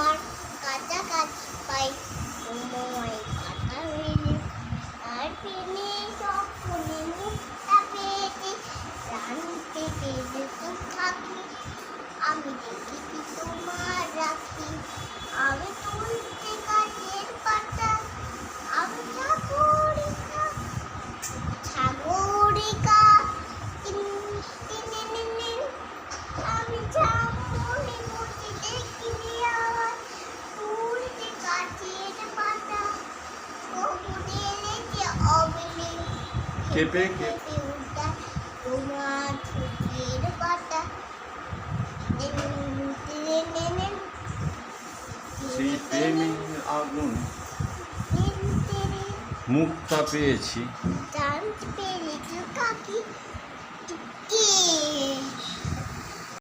তোমার কাছাকাছি পাই তোমায় কথা মেলে আর প্রেমে সকলে মুক্তা পেয়েছে জানতে পেরে তো থাকি আমি দেখি তোমার রাখি আমি তুলতে গাছের পাতা আমি সাগরিকা আমি জামুনি মুখে দেখিনি আবার তুলতে গাছের পাতা কবুতরের যে অবলি কেঁপে উঠায় তোমার ঠোঁটের পাতা সেই প্রেমে আগুন মুক্তা পেয়েছি